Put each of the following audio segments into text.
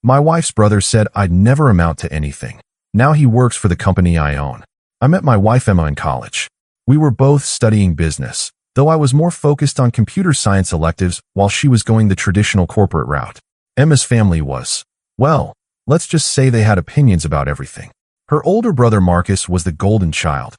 My wife's brother said I'd never amount to anything. Now he works for the company I own. I met my wife Emma in college. We were both studying business, though I was more focused on computer science electives while she was going the traditional corporate route. Emma's family was, well, let's just say they had opinions about everything. Her older brother Marcus was the golden child.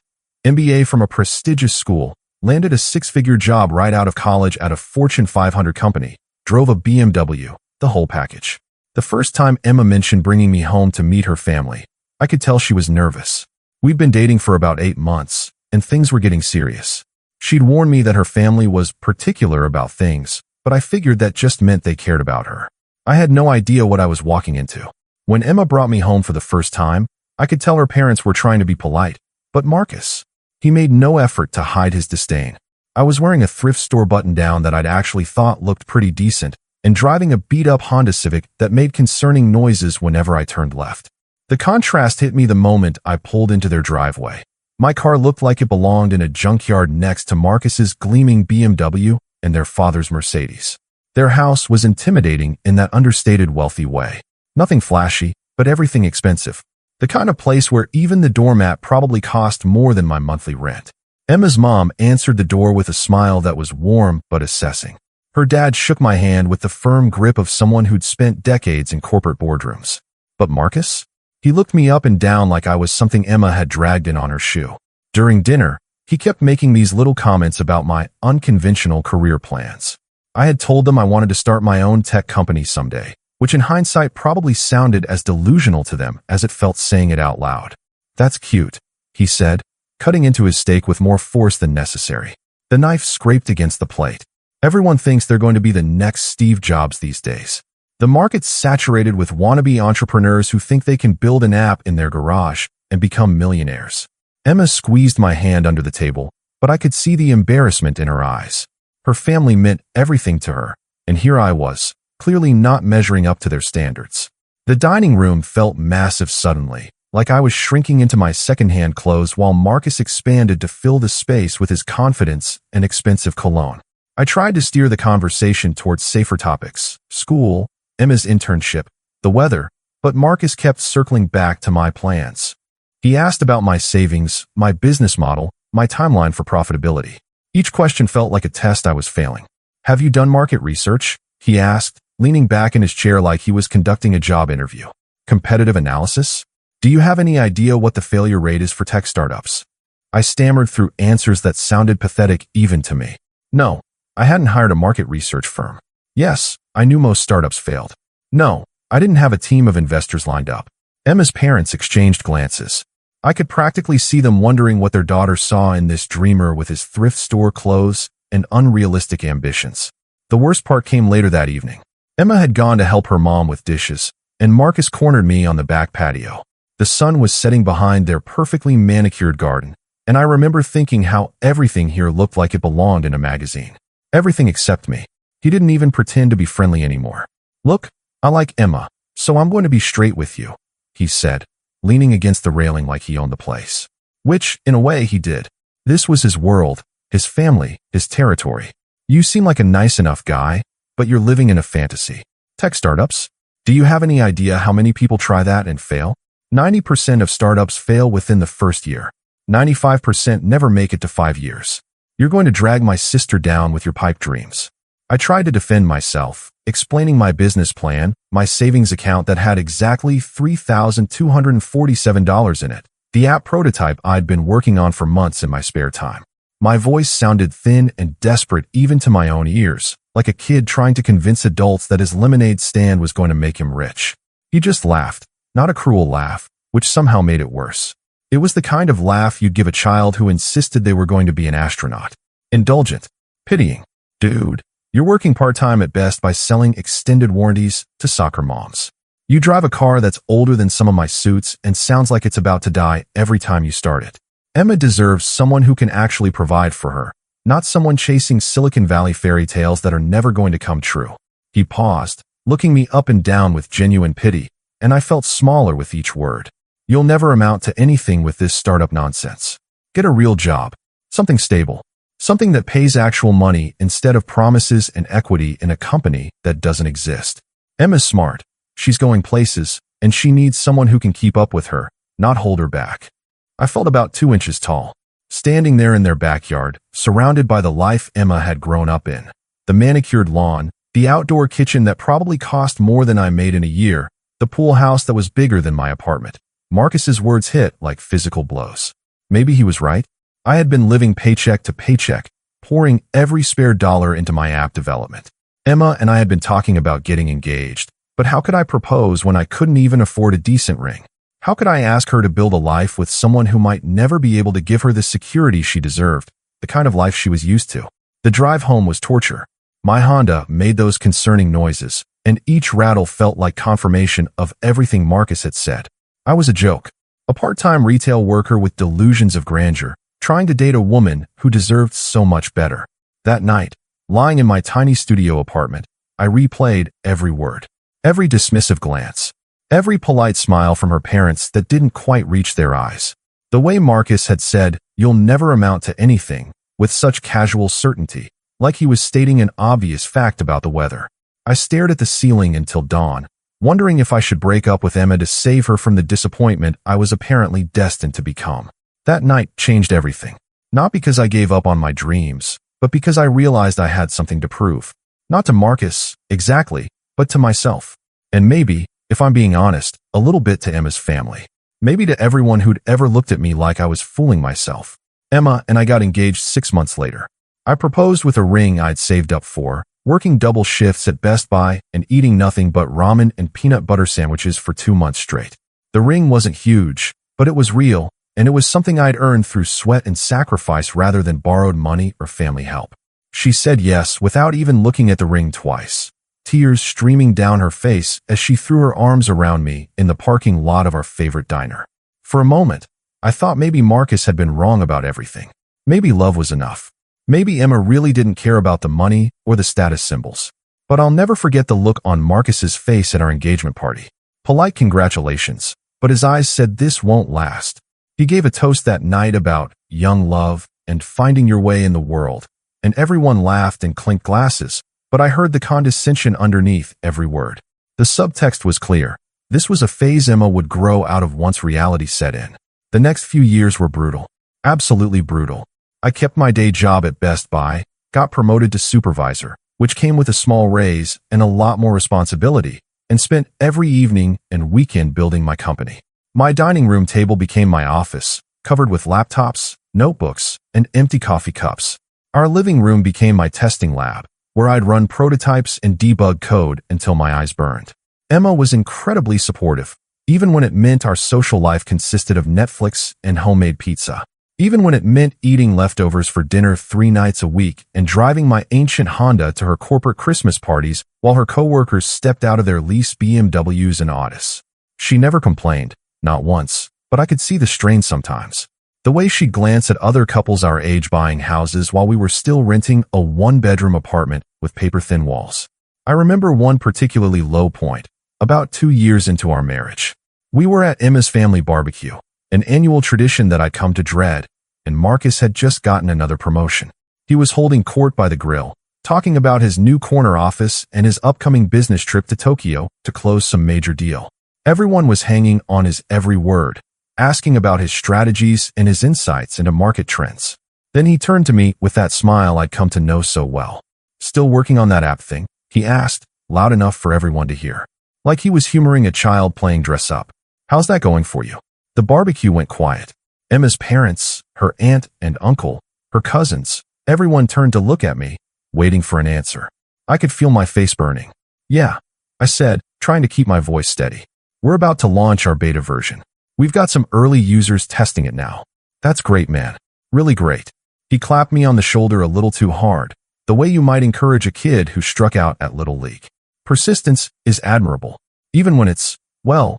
MBA from a prestigious school, landed a six-figure job right out of college at a Fortune 500 company, drove a BMW, the whole package. The first time Emma mentioned bringing me home to meet her family, I could tell she was nervous. We'd been dating for about 8 months, and things were getting serious. She'd warned me that her family was particular about things, but I figured that just meant they cared about her. I had no idea what I was walking into. When Emma brought me home for the first time, I could tell her parents were trying to be polite, but Marcus, he made no effort to hide his disdain. I was wearing a thrift store button-down that I'd actually thought looked pretty decent, and driving a beat-up Honda Civic that made concerning noises whenever I turned left. The contrast hit me the moment I pulled into their driveway. My car looked like it belonged in a junkyard next to Marcus's gleaming BMW and their father's Mercedes. Their house was intimidating in that understated wealthy way. Nothing flashy, but everything expensive. The kind of place where even the doormat probably cost more than my monthly rent. Emma's mom answered the door with a smile that was warm but assessing. Her dad shook my hand with the firm grip of someone who'd spent decades in corporate boardrooms. But Marcus? He looked me up and down like I was something Emma had dragged in on her shoe. During dinner, he kept making these little comments about my unconventional career plans. I had told them I wanted to start my own tech company someday, which in hindsight probably sounded as delusional to them as it felt saying it out loud. That's cute, he said, cutting into his steak with more force than necessary. The knife scraped against the plate. Everyone thinks they're going to be the next Steve Jobs these days. The market's saturated with wannabe entrepreneurs who think they can build an app in their garage and become millionaires. Emma squeezed my hand under the table, but I could see the embarrassment in her eyes. Her family meant everything to her, and here I was, clearly not measuring up to their standards. The dining room felt massive suddenly, like I was shrinking into my secondhand clothes while Marcus expanded to fill the space with his confidence and expensive cologne. I tried to steer the conversation towards safer topics, school, Emma's internship, the weather, but Marcus kept circling back to my plans. He asked about my savings, my business model, my timeline for profitability. Each question felt like a test I was failing. Have you done market research? He asked, leaning back in his chair like he was conducting a job interview. Competitive analysis? Do you have any idea what the failure rate is for tech startups? I stammered through answers that sounded pathetic even to me. No, I hadn't hired a market research firm. Yes, I knew most startups failed. No, I didn't have a team of investors lined up. Emma's parents exchanged glances. I could practically see them wondering what their daughter saw in this dreamer with his thrift store clothes and unrealistic ambitions. The worst part came later that evening. Emma had gone to help her mom with dishes, and Marcus cornered me on the back patio. The sun was setting behind their perfectly manicured garden, and I remember thinking how everything here looked like it belonged in a magazine. Everything except me. He didn't even pretend to be friendly anymore. Look, I like Emma, so I'm going to be straight with you, he said, leaning against the railing like he owned the place. Which, in a way, he did. This was his world, his family, his territory. You seem like a nice enough guy, but you're living in a fantasy. Tech startups? Do you have any idea how many people try that and fail? 90% of startups fail within the first year. 95% never make it to 5 years. You're going to drag my sister down with your pipe dreams. I tried to defend myself, explaining my business plan, my savings account that had exactly $3,247 in it, the app prototype I'd been working on for months in my spare time. My voice sounded thin and desperate even to my own ears, like a kid trying to convince adults that his lemonade stand was going to make him rich. He just laughed, not a cruel laugh, which somehow made it worse. It was the kind of laugh you'd give a child who insisted they were going to be an astronaut. Indulgent. Pitying. Dude, you're working part-time at best by selling extended warranties to soccer moms. You drive a car that's older than some of my suits and sounds like it's about to die every time you start it. Emma deserves someone who can actually provide for her, not someone chasing Silicon Valley fairy tales that are never going to come true. He paused, looking me up and down with genuine pity, and I felt smaller with each word. You'll never amount to anything with this startup nonsense. Get a real job. Something stable. Something that pays actual money instead of promises and equity in a company that doesn't exist. Emma's smart. She's going places, and she needs someone who can keep up with her, not hold her back. I felt about 2 inches tall, standing there in their backyard, surrounded by the life Emma had grown up in. The manicured lawn, the outdoor kitchen that probably cost more than I made in a year, the pool house that was bigger than my apartment. Marcus's words hit like physical blows. Maybe he was right. I had been living paycheck to paycheck, pouring every spare dollar into my app development. Emma and I had been talking about getting engaged, but how could I propose when I couldn't even afford a decent ring? How could I ask her to build a life with someone who might never be able to give her the security she deserved, the kind of life she was used to? The drive home was torture. My Honda made those concerning noises, and each rattle felt like confirmation of everything Marcus had said. I was a joke, a part-time retail worker with delusions of grandeur, trying to date a woman who deserved so much better. That night, lying in my tiny studio apartment, I replayed every word, every dismissive glance, every polite smile from her parents that didn't quite reach their eyes. The way Marcus had said, "You'll never amount to anything," with such casual certainty, like he was stating an obvious fact about the weather. I stared at the ceiling until dawn, wondering if I should break up with Emma to save her from the disappointment I was apparently destined to become. That night changed everything. Not because I gave up on my dreams, but because I realized I had something to prove. Not to Marcus, exactly, but to myself. And maybe, if I'm being honest, a little bit to Emma's family. Maybe to everyone who'd ever looked at me like I was fooling myself. Emma and I got engaged 6 months later. I proposed with a ring I'd saved up for, working double shifts at Best Buy and eating nothing but ramen and peanut butter sandwiches for 2 months straight. The ring wasn't huge, but it was real, and it was something I'd earned through sweat and sacrifice rather than borrowed money or family help. She said yes without even looking at the ring twice, tears streaming down her face as she threw her arms around me in the parking lot of our favorite diner. For a moment, I thought maybe Marcus had been wrong about everything. Maybe love was enough. Maybe Emma really didn't care about the money or the status symbols. But I'll never forget the look on Marcus's face at our engagement party. Polite congratulations, but his eyes said this won't last. He gave a toast that night about young love and finding your way in the world, and everyone laughed and clinked glasses, but I heard the condescension underneath every word. The subtext was clear. This was a phase Emma would grow out of once reality set in. The next few years were brutal. Absolutely brutal. I kept my day job at Best Buy, got promoted to supervisor, which came with a small raise and a lot more responsibility, and spent every evening and weekend building my company. My dining room table became my office, covered with laptops, notebooks, and empty coffee cups. Our living room became my testing lab, where I'd run prototypes and debug code until my eyes burned. Emma was incredibly supportive, even when it meant our social life consisted of Netflix and homemade pizza. Even when it meant eating leftovers for dinner 3 nights a week and driving my ancient Honda to her corporate Christmas parties while her coworkers stepped out of their leased BMWs and Audis. She never complained. Not once, but I could see the strain sometimes. The way she'd glance at other couples our age buying houses while we were still renting a 1-bedroom apartment with paper-thin walls. I remember one particularly low point, about 2 years into our marriage. We were at Emma's family barbecue, an annual tradition that I'd come to dread, and Marcus had just gotten another promotion. He was holding court by the grill, talking about his new corner office and his upcoming business trip to Tokyo to close some major deal. Everyone was hanging on his every word, asking about his strategies and his insights into market trends. Then he turned to me with that smile I'd come to know so well. "Still working on that app thing?" he asked, loud enough for everyone to hear. Like he was humoring a child playing dress up. "How's that going for you?" The barbecue went quiet. Emma's parents, her aunt and uncle, her cousins, everyone turned to look at me, waiting for an answer. I could feel my face burning. "Yeah," I said, trying to keep my voice steady. "We're about to launch our beta version. We've got some early users testing it now." "That's great, man. Really great." He clapped me on the shoulder a little too hard, the way you might encourage a kid who struck out at Little League. Persistence is admirable, even when it's, well,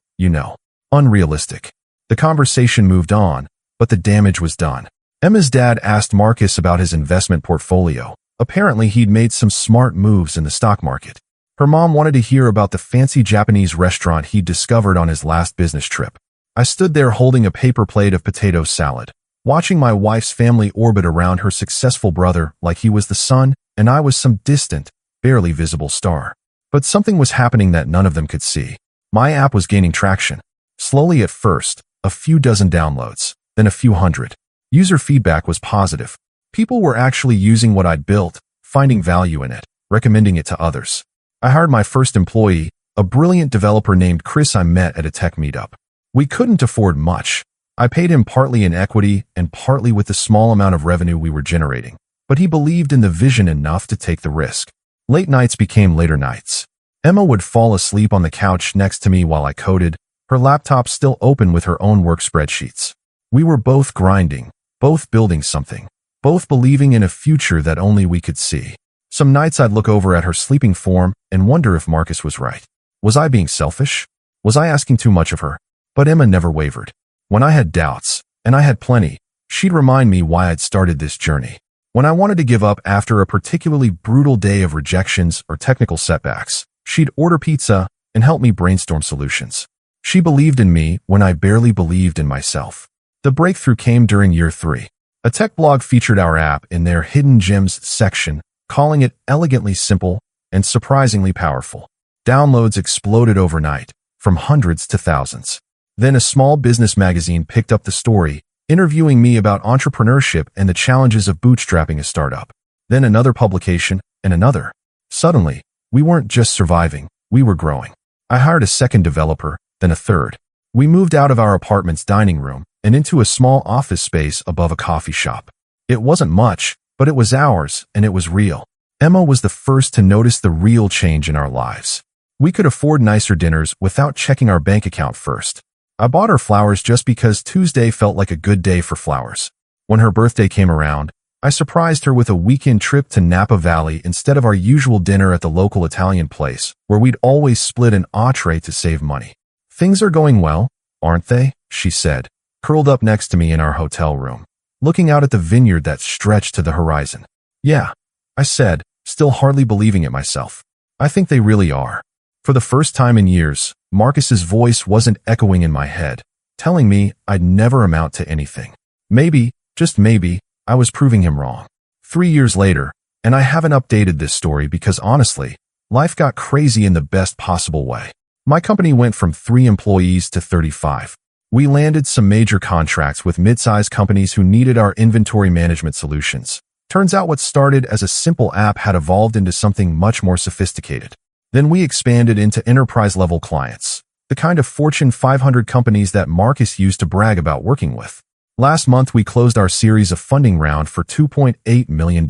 unrealistic. The conversation moved on, but the damage was done. Emma's dad asked Marcus about his investment portfolio. Apparently, he'd made some smart moves in the stock market. Her mom wanted to hear about the fancy Japanese restaurant he'd discovered on his last business trip. I stood there holding a paper plate of potato salad, watching my wife's family orbit around her successful brother like he was the sun and I was some distant, barely visible star. But something was happening that none of them could see. My app was gaining traction. Slowly at first, a few dozen downloads, then a few hundred. User feedback was positive. People were actually using what I'd built, finding value in it, recommending it to others. I hired my first employee, a brilliant developer named Chris I met at a tech meetup. We couldn't afford much. I paid him partly in equity and partly with the small amount of revenue we were generating, but he believed in the vision enough to take the risk. Late nights became later nights. Emma would fall asleep on the couch next to me while I coded, her laptop still open with her own work spreadsheets. We were both grinding, both building something, both believing in a future that only we could see. Some nights I'd look over at her sleeping form and wonder if Marcus was right. Was I being selfish? Was I asking too much of her? But Emma never wavered. When I had doubts, and I had plenty, she'd remind me why I'd started this journey. When I wanted to give up after a particularly brutal day of rejections or technical setbacks, she'd order pizza and help me brainstorm solutions. She believed in me when I barely believed in myself. The breakthrough came during year 3. A tech blog featured our app in their Hidden Gems section, calling it elegantly simple and surprisingly powerful. Downloads exploded overnight, from hundreds to thousands. Then a small business magazine picked up the story, interviewing me about entrepreneurship and the challenges of bootstrapping a startup. Then another publication, and another. Suddenly, we weren't just surviving, we were growing. I hired a second developer, then a third. We moved out of our apartment's dining room and into a small office space above a coffee shop. It wasn't much, but it was ours, and it was real. Emma was the first to notice the real change in our lives. We could afford nicer dinners without checking our bank account first. I bought her flowers just because Tuesday felt like a good day for flowers. When her birthday came around, I surprised her with a weekend trip to Napa Valley instead of our usual dinner at the local Italian place, where we'd always split an entree to save money. "Things are going well, aren't they?" she said, curled up next to me in our hotel room, looking out at the vineyard that stretched to the horizon. "Yeah," I said, still hardly believing it myself. "I think they really are." For the first time in years, Marcus's voice wasn't echoing in my head, telling me I'd never amount to anything. Maybe, just maybe, I was proving him wrong. 3 years later, and I haven't updated this story because honestly, life got crazy in the best possible way. My company went from 3 employees to 35. We landed some major contracts with mid-sized companies who needed our inventory management solutions. Turns out what started as a simple app had evolved into something much more sophisticated. Then we expanded into enterprise-level clients, the kind of Fortune 500 companies that Marcus used to brag about working with. Last month, we closed our series of funding round for $2.8 million.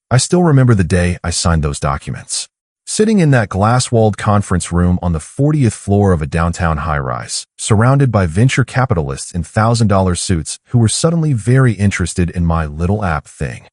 I still remember the day I signed those documents. Sitting in that glass-walled conference room on the 40th floor of a downtown high-rise, surrounded by venture capitalists in $1,000 suits who were suddenly very interested in my little app thing.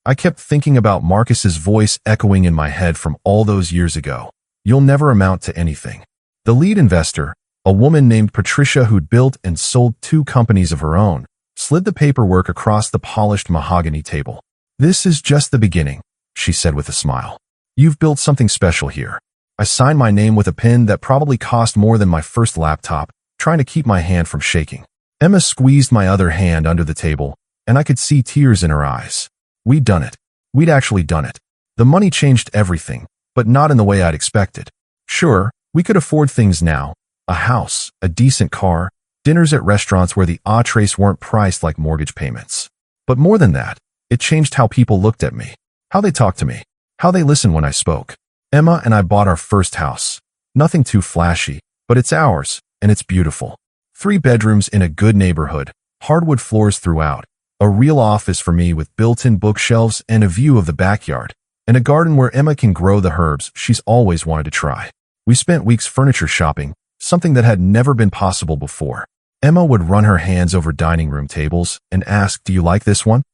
I kept thinking about Marcus's voice echoing in my head from all those years ago. "You'll never amount to anything." The lead investor, a woman named Patricia who'd built and sold 2 companies of her own, slid the paperwork across the polished mahogany table. "This is just the beginning," she said with a smile. "You've built something special here." I signed my name with a pen that probably cost more than my first laptop, trying to keep my hand from shaking. Emma squeezed my other hand under the table, and I could see tears in her eyes. We'd done it. We'd actually done it. The money changed everything, but not in the way I'd expected. Sure, we could afford things now. A house, a decent car, dinners at restaurants where the entrees weren't priced like mortgage payments. But more than that, it changed how people looked at me, how they talked to me, how they listened when I spoke. Emma and I bought our first house. Nothing too flashy, but it's ours, and it's beautiful. 3 bedrooms in a good neighborhood, hardwood floors throughout, a real office for me with built-in bookshelves and a view of the backyard, and a garden where Emma can grow the herbs she's always wanted to try. We spent weeks furniture shopping, something that had never been possible before. Emma would run her hands over dining room tables and ask, "Do you like this one?"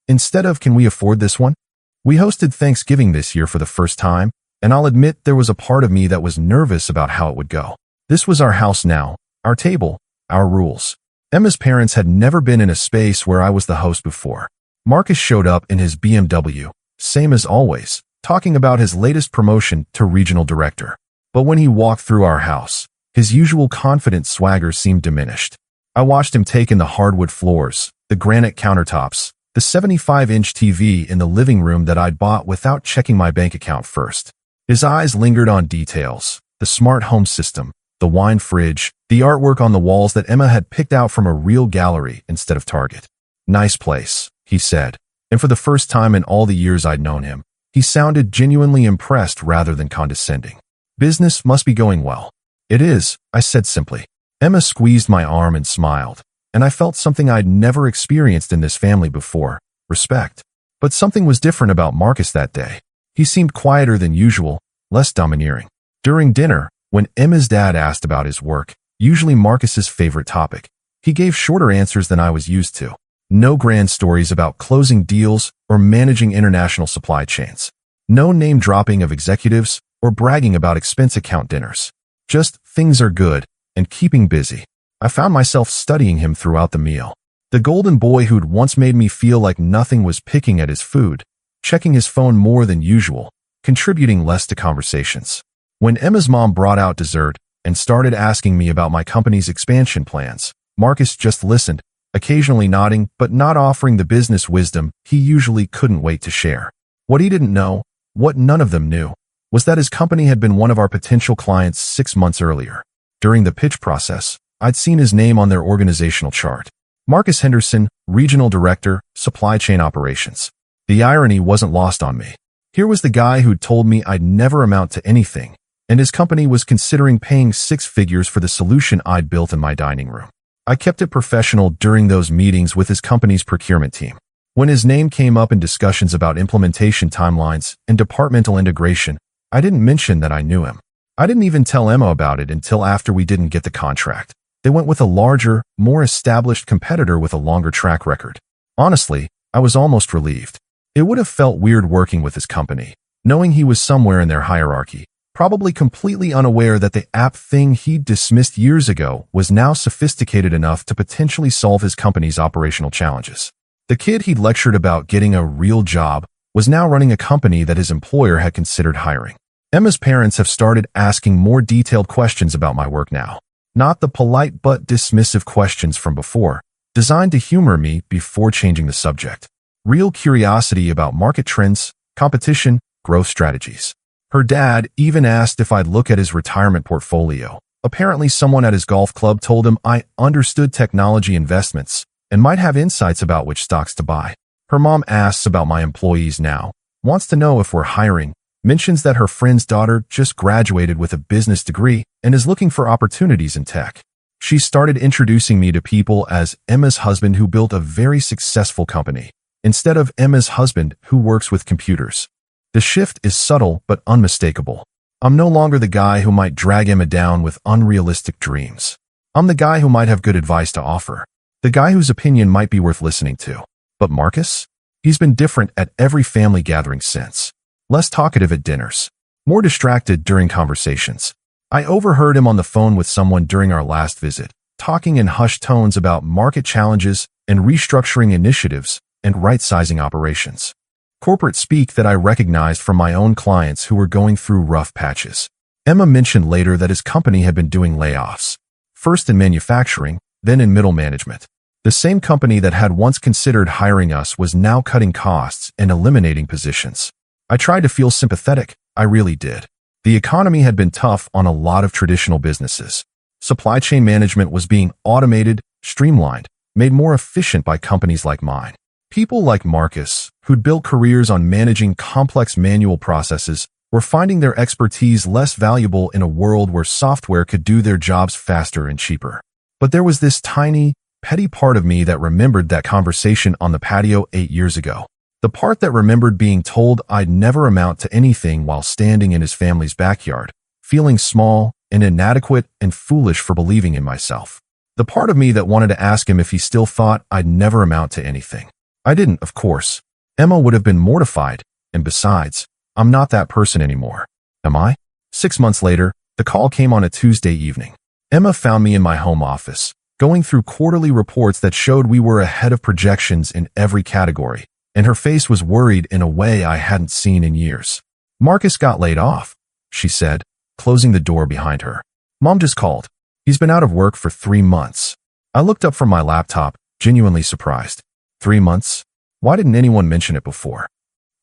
instead of, "Can we afford this one?" We hosted Thanksgiving this year for the first time, and I'll admit there was a part of me that was nervous about how it would go. This was our house now, our table, our rules. Emma's parents had never been in a space where I was the host before. Marcus showed up in his BMW, same as always, talking about his latest promotion to regional director. But when he walked through our house, his usual confident swagger seemed diminished. I watched him take in the hardwood floors, the granite countertops, the 75-inch TV in the living room that I'd bought without checking my bank account first. His eyes lingered on details, the smart home system, the wine fridge, the artwork on the walls that Emma had picked out from a real gallery instead of Target. "Nice place," he said, and for the first time in all the years I'd known him, he sounded genuinely impressed rather than condescending. "Business must be going well." "It is," I said simply. Emma squeezed my arm and smiled, and I felt something I'd never experienced in this family before: respect. But something was different about Marcus that day. He seemed quieter than usual, less domineering. During dinner, when Emma's dad asked about his work, usually Marcus's favorite topic, he gave shorter answers than I was used to. No grand stories about closing deals or managing international supply chains. No name-dropping of executives or bragging about expense account dinners. Just things are good and keeping busy. I found myself studying him throughout the meal. The golden boy who'd once made me feel like nothing was picking at his food, checking his phone more than usual, contributing less to conversations. When Emma's mom brought out dessert and started asking me about my company's expansion plans, Marcus just listened, occasionally nodding but not offering the business wisdom he usually couldn't wait to share. What he didn't know, what none of them knew, was that his company had been one of our potential clients 6 months earlier. During the pitch process, I'd seen his name on their organizational chart. Marcus Henderson, Regional Director, Supply Chain Operations. The irony wasn't lost on me. Here was the guy who'd told me I'd never amount to anything, and his company was considering paying 6 figures for the solution I'd built in my dining room. I kept it professional during those meetings with his company's procurement team. When his name came up in discussions about implementation timelines and departmental integration, I didn't mention that I knew him. I didn't even tell Emma about it until after we didn't get the contract. They went with a larger, more established competitor with a longer track record. Honestly, I was almost relieved. It would have felt weird working with his company, knowing he was somewhere in their hierarchy, probably completely unaware that the app thing he'd dismissed years ago was now sophisticated enough to potentially solve his company's operational challenges. The kid he'd lectured about getting a real job was now running a company that his employer had considered hiring. Emma's parents have started asking more detailed questions about my work now. Not the polite but dismissive questions from before, designed to humor me before changing the subject. Real curiosity about market trends, competition, growth strategies. Her dad even asked if I'd look at his retirement portfolio. Apparently someone at his golf club told him I understood technology investments and might have insights about which stocks to buy. Her mom asks about my employees now, wants to know if we're hiring, mentions that her friend's daughter just graduated with a business degree and is looking for opportunities in tech. She started introducing me to people as Emma's husband who built a very successful company, instead of Emma's husband who works with computers. The shift is subtle but unmistakable. I'm no longer the guy who might drag Emma down with unrealistic dreams. I'm the guy who might have good advice to offer. The guy whose opinion might be worth listening to. But Marcus? He's been different at every family gathering since. Less talkative at dinners. More distracted during conversations. I overheard him on the phone with someone during our last visit, talking in hushed tones about market challenges and restructuring initiatives and right-sizing operations. Corporate speak that I recognized from my own clients who were going through rough patches. Emma mentioned later that his company had been doing layoffs, first in manufacturing, then in middle management. The same company that had once considered hiring us was now cutting costs and eliminating positions. I tried to feel sympathetic, I really did. The economy had been tough on a lot of traditional businesses. Supply chain management was being automated, streamlined, made more efficient by companies like mine. People like Marcus, who'd built careers on managing complex manual processes, were finding their expertise less valuable in a world where software could do their jobs faster and cheaper. But there was this tiny, petty part of me that remembered that conversation on the patio 8 years ago. The part that remembered being told I'd never amount to anything while standing in his family's backyard, feeling small and inadequate and foolish for believing in myself. The part of me that wanted to ask him if he still thought I'd never amount to anything. I didn't, of course. Emma would have been mortified, and besides, I'm not that person anymore. Am I? 6 months later, the call came on a Tuesday evening. Emma found me in my home office, going through quarterly reports that showed we were ahead of projections in every category, and her face was worried in a way I hadn't seen in years. Marcus got laid off, she said, closing the door behind her. Mom just called. He's been out of work for 3 months. I looked up from my laptop, genuinely surprised. 3 months? Why didn't anyone mention it before?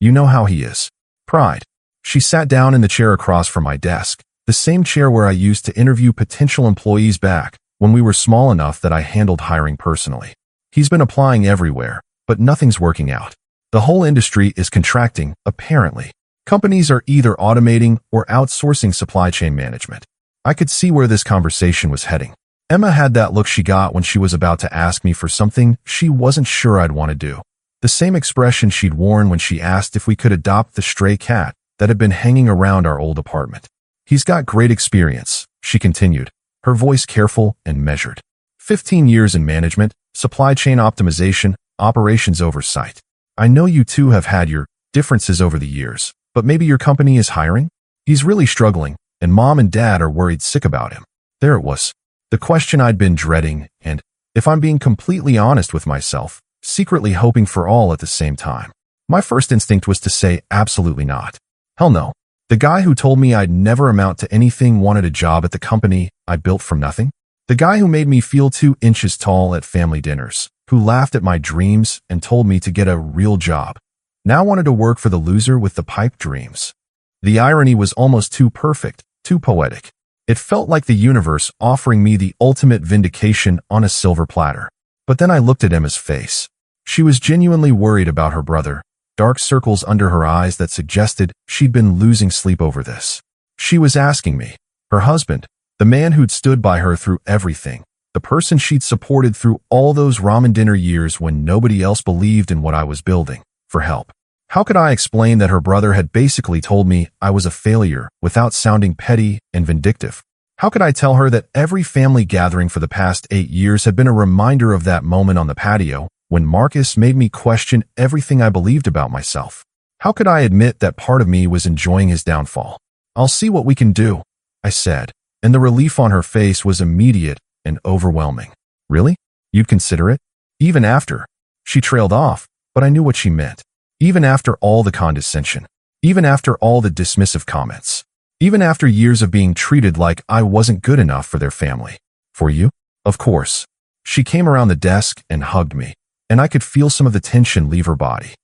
You know how he is. Pride. She sat down in the chair across from my desk, The same chair where I used to interview potential employees back when we were small enough that I handled hiring personally. He's been applying everywhere, but nothing's working out. The whole industry is contracting, apparently. Companies are either automating or outsourcing supply chain management. I could see where this conversation was heading. Emma had that look she got when she was about to ask me for something she wasn't sure I'd want to do. The same expression she'd worn when she asked if we could adopt the stray cat that had been hanging around our old apartment. He's got great experience, she continued, her voice careful and measured. 15 years in management, supply chain optimization, operations oversight. I know you two have had your differences over the years, but maybe your company is hiring? He's really struggling, and Mom and Dad are worried sick about him. There it was. The question I'd been dreading, and, if I'm being completely honest with myself, secretly hoping for all at the same time. My first instinct was to say absolutely not. Hell no. The guy who told me I'd never amount to anything wanted a job at the company I built from nothing? The guy who made me feel 2 inches tall at family dinners, who laughed at my dreams and told me to get a real job, now wanted to work for the loser with the pipe dreams. The irony was almost too perfect, too poetic. It felt like the universe offering me the ultimate vindication on a silver platter. But then I looked at Emma's face. She was genuinely worried about her brother, dark circles under her eyes that suggested she'd been losing sleep over this. She was asking me, her husband, the man who'd stood by her through everything, the person she'd supported through all those ramen dinner years when nobody else believed in what I was building, for help. How could I explain that her brother had basically told me I was a failure without sounding petty and vindictive? How could I tell her that every family gathering for the past 8 years had been a reminder of that moment on the patio when Marcus made me question everything I believed about myself? How could I admit that part of me was enjoying his downfall? "I'll see what we can do," I said, and the relief on her face was immediate and overwhelming. "Really? You'd consider it?" Even after. She trailed off, but I knew what she meant. Even after all the condescension. Even after all the dismissive comments. Even after years of being treated like I wasn't good enough for their family. "For you?" "Of course." She came around the desk and hugged me, and I could feel some of the tension leave her body.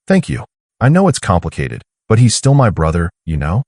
"Thank you. I know it's complicated, but he's still my brother, you know?"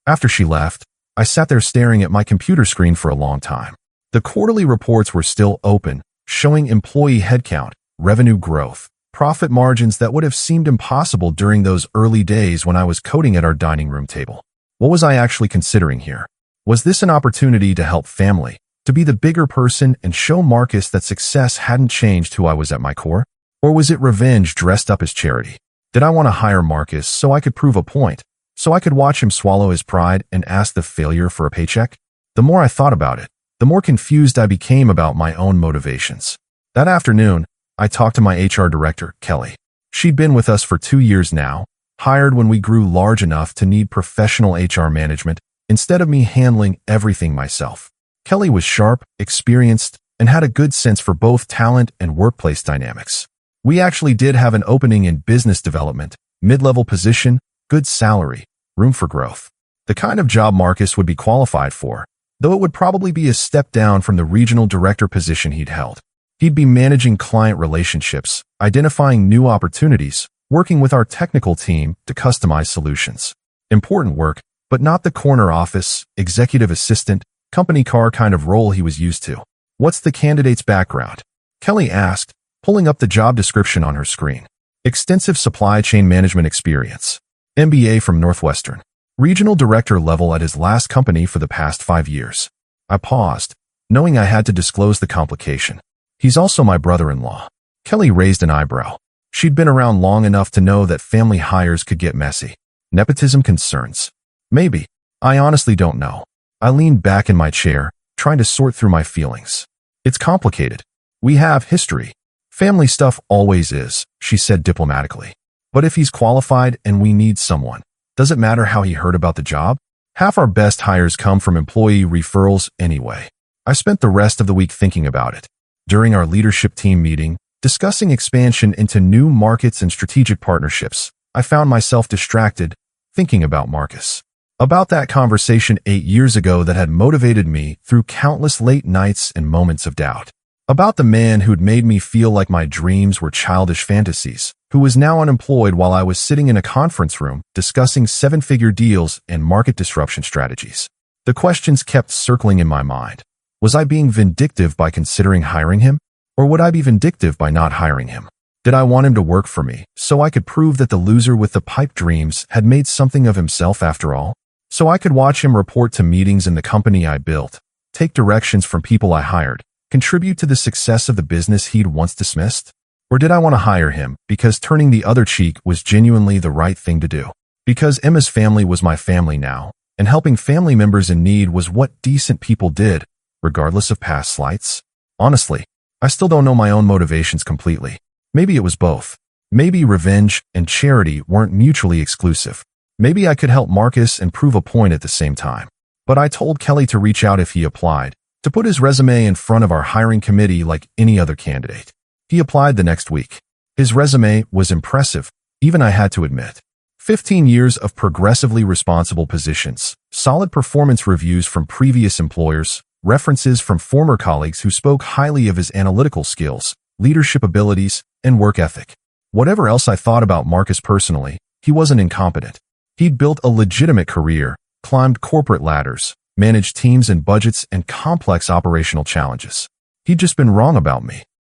After she left, I sat there staring at my computer screen for a long time. The quarterly reports were still open, showing employee headcount, revenue growth, profit margins that would have seemed impossible during those early days when I was coding at our dining room table. What was I actually considering here? Was this an opportunity to help family, to be the bigger person and show Marcus that success hadn't changed who I was at my core? Or was it revenge dressed up as charity? Did I want to hire Marcus so I could prove a point, so I could watch him swallow his pride and ask the failure for a paycheck? The more I thought about it, the more confused I became about my own motivations. That afternoon, I talked to my HR director, Kelly. She'd been with us for 2 years now, hired when we grew large enough to need professional HR management instead of me handling everything myself. Kelly was sharp, experienced, and had a good sense for both talent and workplace dynamics. We actually did have an opening in business development, mid-level position, good salary, room for growth. The kind of job Marcus would be qualified for, though it would probably be a step down from the regional director position he'd held. He'd be managing client relationships, identifying new opportunities, working with our technical team to customize solutions. Important work, but not the corner office, executive assistant, company car kind of role he was used to. "What's the candidate's background?" Kelly asked, pulling up the job description on her screen. "Extensive supply chain management experience. MBA from Northwestern. Regional director level at his last company for the past 5 years." I paused, knowing I had to disclose the complication. "He's also my brother-in-law." Kelly raised an eyebrow. She'd been around long enough to know that family hires could get messy. Nepotism concerns. Maybe. I honestly don't know. I leaned back in my chair, trying to sort through my feelings. "It's complicated. We have history. Family stuff always is," she said diplomatically. "But if he's qualified and we need someone, does it matter how he heard about the job? Half our best hires come from employee referrals anyway." I spent the rest of the week thinking about it. During our leadership team meeting, discussing expansion into new markets and strategic partnerships, I found myself distracted, thinking about Marcus. About that conversation 8 years ago that had motivated me through countless late nights and moments of doubt. About the man who'd made me feel like my dreams were childish fantasies, who was now unemployed while I was sitting in a conference room discussing 7-figure deals and market disruption strategies. The questions kept circling in my mind. Was I being vindictive by considering hiring him? Or would I be vindictive by not hiring him? Did I want him to work for me, so I could prove that the loser with the pipe dreams had made something of himself after all? So I could watch him report to meetings in the company I built, take directions from people I hired, contribute to the success of the business he'd once dismissed? Or did I want to hire him because turning the other cheek was genuinely the right thing to do? Because Emma's family was my family now, and helping family members in need was what decent people did, regardless of past slights? Honestly, I still don't know my own motivations completely. Maybe it was both. Maybe revenge and charity weren't mutually exclusive. Maybe I could help Marcus and prove a point at the same time. But I told Kelly to reach out if he applied, to put his resume in front of our hiring committee like any other candidate. He applied the next week. His resume was impressive, even I had to admit. 15 years of progressively responsible positions, solid performance reviews from previous employers, references from former colleagues who spoke highly of his analytical skills, leadership abilities, and work ethic. Whatever else I thought about Marcus personally, he wasn't incompetent. He'd built a legitimate career, climbed corporate ladders, managed teams and budgets and complex operational challenges. He'd just been wrong about me.